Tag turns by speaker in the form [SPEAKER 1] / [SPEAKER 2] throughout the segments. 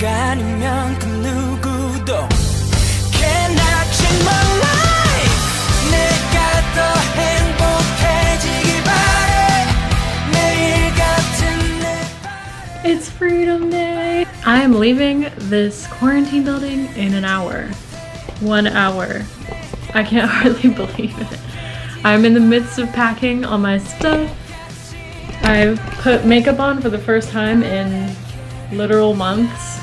[SPEAKER 1] 내가 아니면 그 누구도 Can't change my life 내가 더 행복해지길 바래 매일 같은 내
[SPEAKER 2] It's Freedom Day! I am leaving this quarantine building in an hour. 1 hour. I can't hardly believe it. I'm in the midst of packing all my stuff. I've put makeup on for the first time in literal months.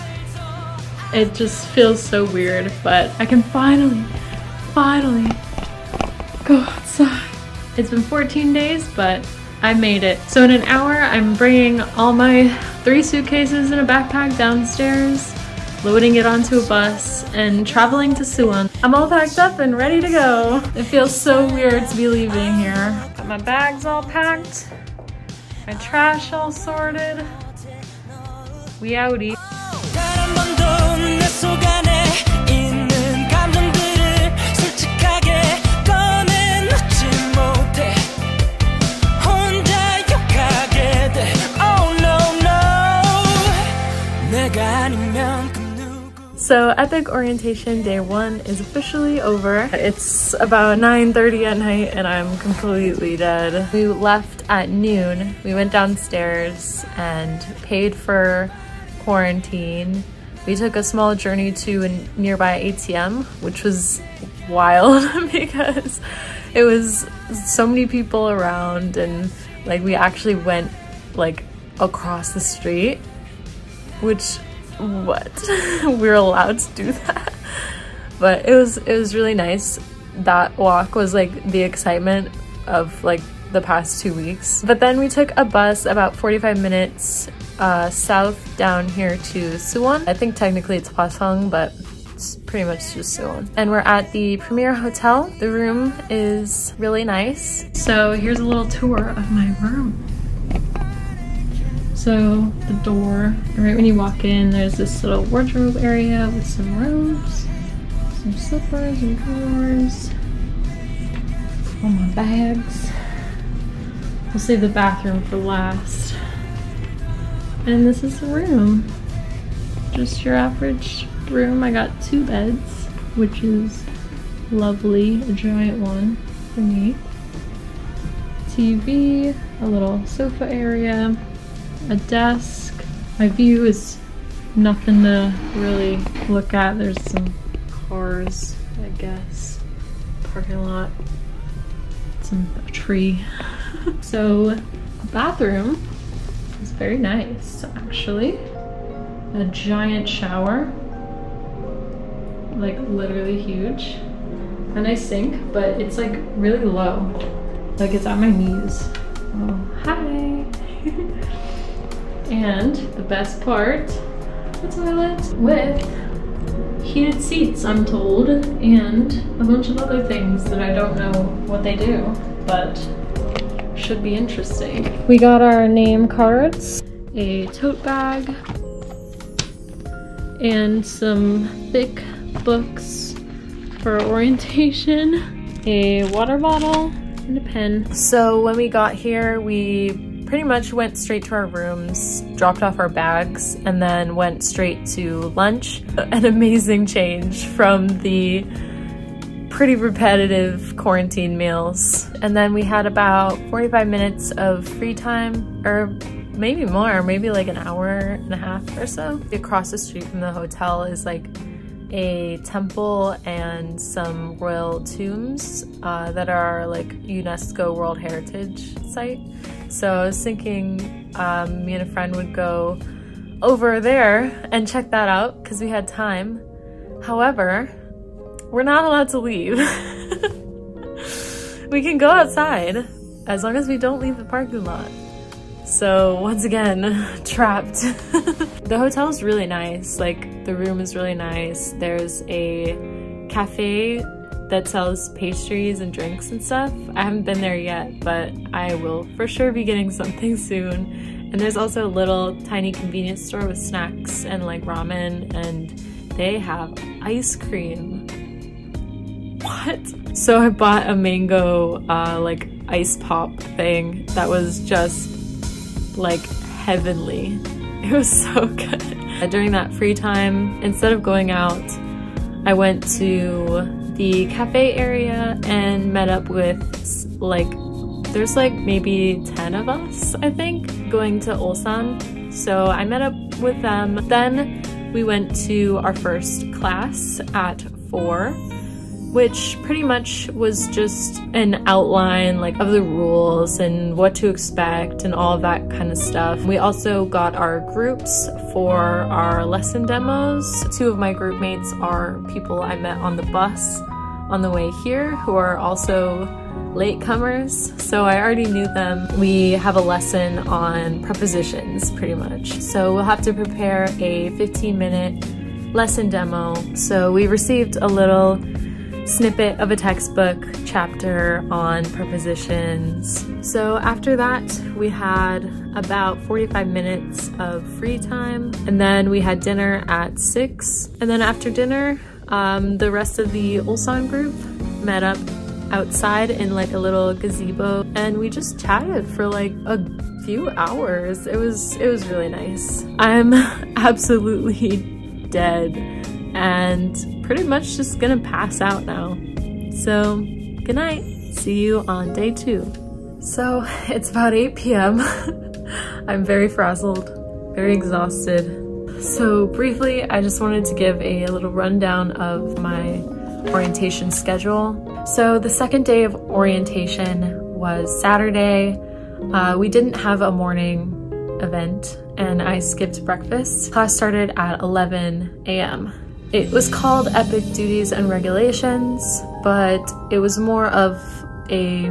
[SPEAKER 2] It just feels so weird, but I can finally go outside. It's been 14 days, but I made it. So in an hour, I'm bringing all my 3 suitcases in a backpack downstairs, loading it onto a bus, and traveling to Suwon. I'm all packed up and ready to go. It feels so weird to be leaving here. Got my bags all packed, my trash all sorted. We outie. So EPIK orientation day 1 is officially over. It's about 9:30 at night and I'm completely dead. We left at noon. We went downstairs and paid for quarantine. We took a small journey to a nearby ATM, which was wild because it was so many people around, and like we actually went like across the street, which what? We're allowed to do that. But it was really nice. That walk was like the excitement of like the past 2 weeks. But then we took a bus about 45 minutes south down here to Suwon. I think technically it's Hwasong, but it's pretty much just Suwon. And we're at the Premier Hotel. The room is really nice. So here's a little tour of my room. So the door, right when you walk in, there's this little wardrobe area with some robes, some slippers and drawers, all my bags. We'll save the bathroom for last. And this is the room. Just your average room. I got 2 beds, which is lovely, a giant one for me. TV, a little sofa area, a desk. My view is nothing to really look at. There's some cars, I guess. Parking lot. A tree. So, the bathroom is very nice, actually. A giant shower. Like, literally huge. A nice sink, but it's like really low. Like, it's at my knees. Oh, hi! And the best part, the toilet with heated seats, I'm told, and a bunch of other things that I don't know what they do, but should be interesting. We got our name cards, a tote bag, and some thick books for orientation, a water bottle, and a pen. So when we got here, we pretty much went straight to our rooms, dropped off our bags, and then went straight to lunch. An amazing change from the pretty repetitive quarantine meals. And then we had about 45 minutes of free time, or maybe more, maybe like an hour and a half or so. Across the street from the hotel is like a temple and some royal tombs that are like UNESCO World Heritage Site. So I was thinking me and a friend would go over there and check that out because we had time. However, we're not allowed to leave. We can go outside as long as we don't leave the parking lot. So once again, trapped. The hotel is really nice. Like, the room is really nice. There's a cafe that sells pastries and drinks and stuff. I haven't been there yet, but I will for sure be getting something soon. And there's also a little tiny convenience store with snacks and like ramen, and they have ice cream. What? So I bought a mango like ice pop thing that was just like heavenly. It was so good. During that free time, instead of going out, I went to the cafe area and met up with there's like maybe 10 of us, I think, going to Ulsan. So I met up with them. Then we went to our first class at 4, which pretty much was just an outline like of the rules and what to expect and all of that kind of stuff. We also got our groups for our lesson demos. 2 of my group mates are people I met on the bus on the way here who are also latecomers, so I already knew them. We have a lesson on prepositions pretty much. So we'll have to prepare a 15-minute lesson demo. So we received a little snippet of a textbook chapter on prepositions. So after that, we had about 45 minutes of free time, and then we had dinner at 6. And then after dinner, the rest of the Ulsan group met up outside in like a little gazebo, and we just chatted for like a few hours. It was really nice. I'm absolutely dead and pretty much just gonna pass out now. So good night. See you on day 2. So it's about 8 p.m. I'm very frazzled, very exhausted. So briefly, I just wanted to give a little rundown of my orientation schedule. So the second day of orientation was Saturday. We didn't have a morning event and I skipped breakfast. Class started at 11 a.m. It was called EPIK Duties and Regulations, but it was more of a,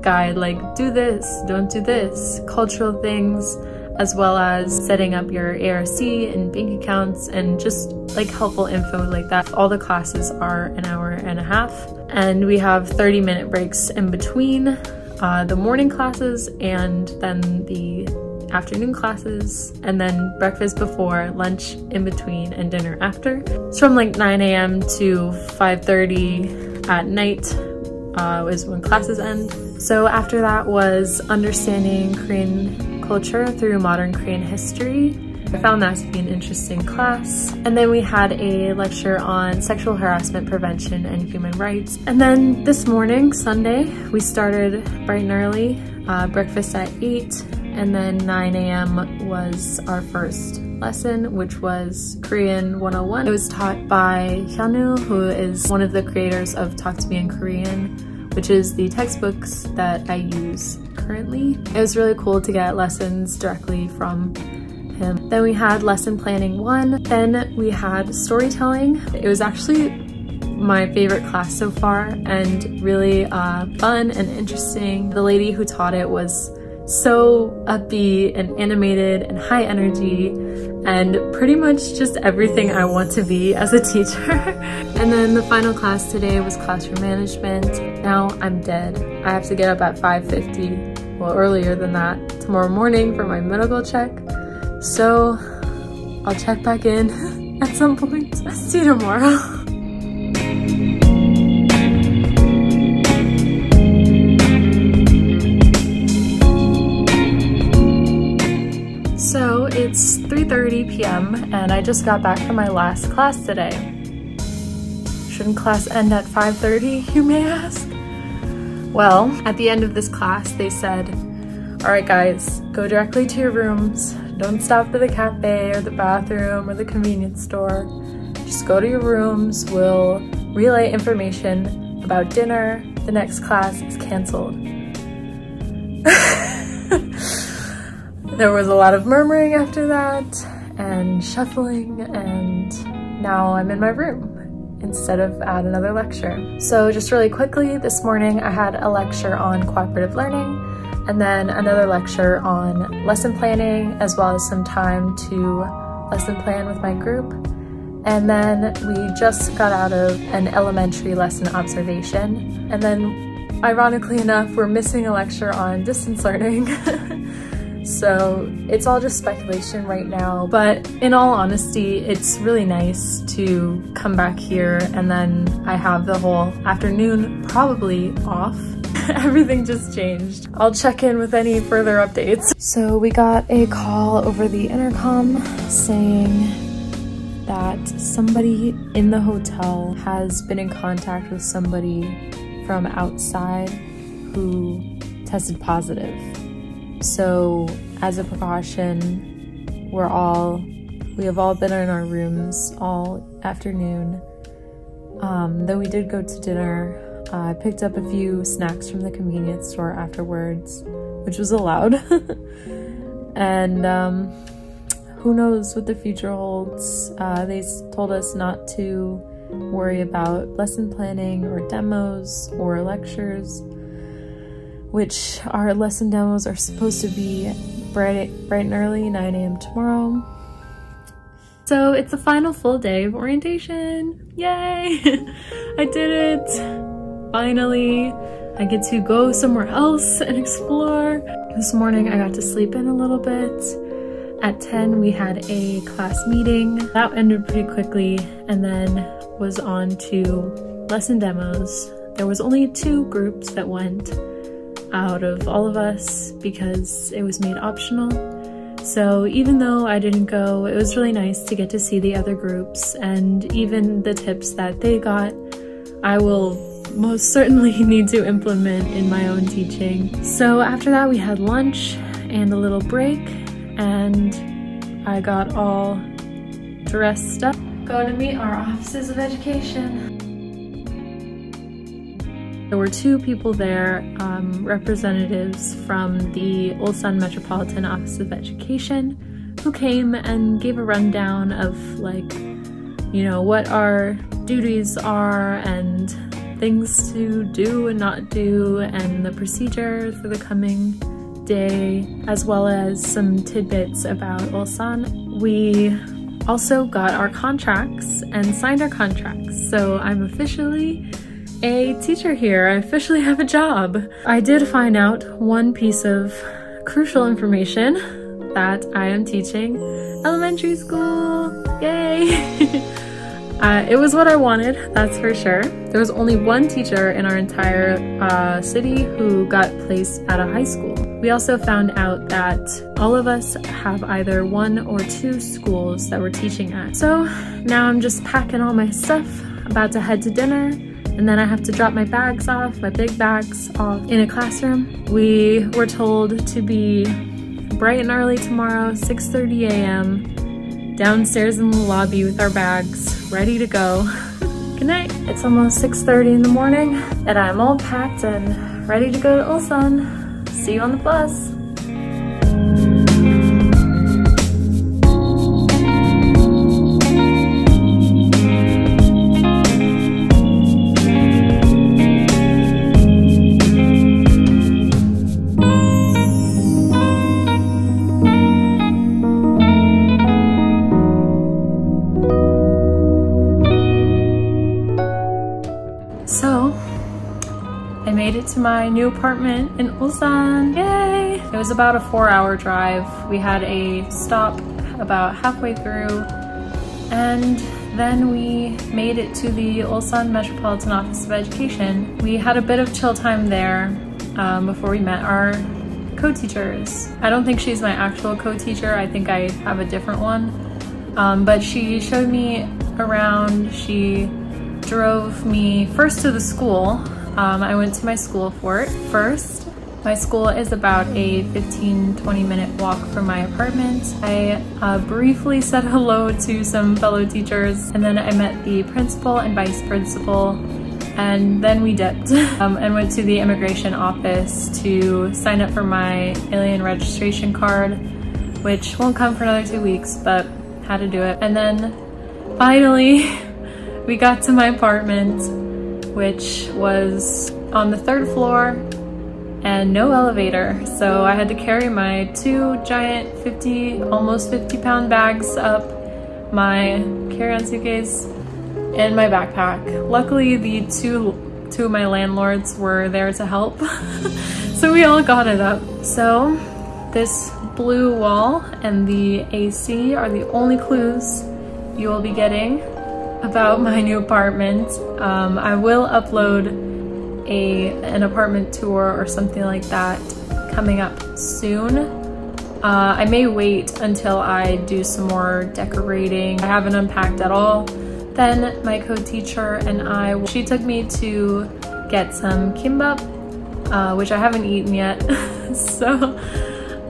[SPEAKER 2] guide like do this, don't do this, cultural things, as well as setting up your ARC and bank accounts and just like helpful info like that. All the classes are an hour and a half, and we have 30-minute breaks in between the morning classes and then the afternoon classes, and then breakfast before, lunch in between, and dinner after. It's from like 9 a.m. to 5:30 at night is when classes end. So after that was understanding Korean culture through modern Korean history. I found that to be an interesting class. And then we had a lecture on sexual harassment prevention and human rights. And then this morning, Sunday, we started bright and early, breakfast at 8, and then 9 a.m. was our first lesson, which was Korean 101. It was taught by Hyunwoo, who is one of the creators of Talk to Me in Korean, which is the textbooks that I use currently. It was really cool to get lessons directly from him. Then we had lesson planning 1. Then we had storytelling. It was actually my favorite class so far and really fun and interesting. The lady who taught it was so upbeat and animated and high energy and pretty much just everything I want to be as a teacher. And then the final class today was classroom management. Now I'm dead. I have to get up at 5:50, well earlier than that, tomorrow morning for my medical check. So I'll check back in at some point. See you tomorrow. So it's 3:30 p.m. and I just got back from my last class today. Shouldn't class end at 5:30, you may ask? Well, at the end of this class, they said, all right guys, go directly to your rooms. Don't stop for the cafe or the bathroom or the convenience store. Just go to your rooms. We'll relay information about dinner. The next class is canceled. There was a lot of murmuring after that and shuffling, and now I'm in my room instead of at another lecture. So just really quickly, this morning I had a lecture on cooperative learning and then another lecture on lesson planning, as well as some time to lesson plan with my group. And then we just got out of an elementary lesson observation. And then ironically enough, we're missing a lecture on distance learning. So it's all just speculation right now, but in all honesty, it's really nice to come back here and then I have the whole afternoon probably off. everything just changed. I'll check in with any further updates. So we got a call over the intercom saying that somebody in the hotel has been in contact with somebody from outside who tested positive. So as a precaution, we have all been in our rooms all afternoon. Though we did go to dinner, I picked up a few snacks from the convenience store afterwards, which was allowed. And who knows what the future holds. They told us not to worry about lesson planning or demos or lectures, which our lesson demos are supposed to be bright and early, 9 a.m. tomorrow. So it's the final full day of orientation. Yay! I did it! Finally, I get to go somewhere else and explore. This morning I got to sleep in a little bit. At 10 we had a class meeting. That ended pretty quickly and then was on to lesson demos. There was only 2 groups that went out of all of us because it was made optional. So even though I didn't go, it was really nice to get to see the other groups, and even the tips that they got, I will most certainly need to implement in my own teaching. So after that we had lunch and a little break, and I got all dressed up, going to meet our offices of education. There were 2 people there, representatives from the Ulsan Metropolitan Office of Education, who came and gave a rundown of, like, you know, what our duties are and things to do and not do, and the procedure for the coming day, as well as some tidbits about Ulsan. We also got our contracts and signed our contracts, so I'm officially a teacher here. I officially have a job. I did find out one piece of crucial information, that I am teaching elementary school. Yay! It was what I wanted, that's for sure. There was only 1 teacher in our entire city who got placed at a high school. We also found out that all of us have either 1 or 2 schools that we're teaching at. So now I'm just packing all my stuff, about to head to dinner, and then I have to drop my bags off, my big bags off in a classroom. We were told to be bright and early tomorrow, 6:30 a.m. downstairs in the lobby with our bags, ready to go. Good night. It's almost 6:30 in the morning, and I'm all packed and ready to go to Ulsan. See you on the bus. To my new apartment in Ulsan. Yay! It was about a 4-hour drive. We had a stop about halfway through, and then we made it to the Ulsan Metropolitan Office of Education. We had a bit of chill time there before we met our co-teachers. I don't think she's my actual co-teacher. I think I have a different one. But she showed me around. She drove me first to the school. I went to my school for it first. My school is about a 15-20 minute walk from my apartment. I briefly said hello to some fellow teachers, and then I met the principal and vice principal, and then we dipped and went to the immigration office to sign up for my alien registration card, which won't come for another 2 weeks, but had to do it. And then finally we got to my apartment, which was on the 3rd floor and no elevator. So I had to carry my 2 giant almost 50-pound bags up, my carry-on suitcase, and my backpack. Luckily, the two of my landlords were there to help. So we all got it up. So this blue wall and the AC are the only clues you will be getting about my new apartment. I will upload an apartment tour or something like that coming up soon. I may wait until I do some more decorating. I haven't unpacked at all. Then my co-teacher and she took me to get some kimbap, which I haven't eaten yet. So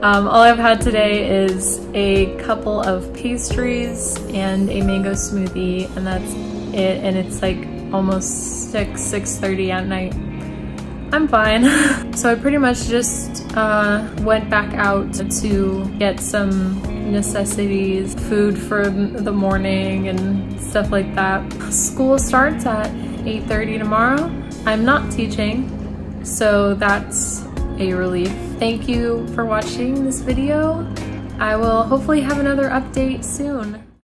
[SPEAKER 2] all I've had today is a couple of pastries and a mango smoothie, and that's it. And it's like almost 6:30 at night. I'm fine. So I pretty much just went back out to get some necessities, food for the morning and stuff like that. School starts at 8:30 tomorrow. I'm not teaching, so that's a relief. Thank you for watching this video. I will hopefully have another update soon.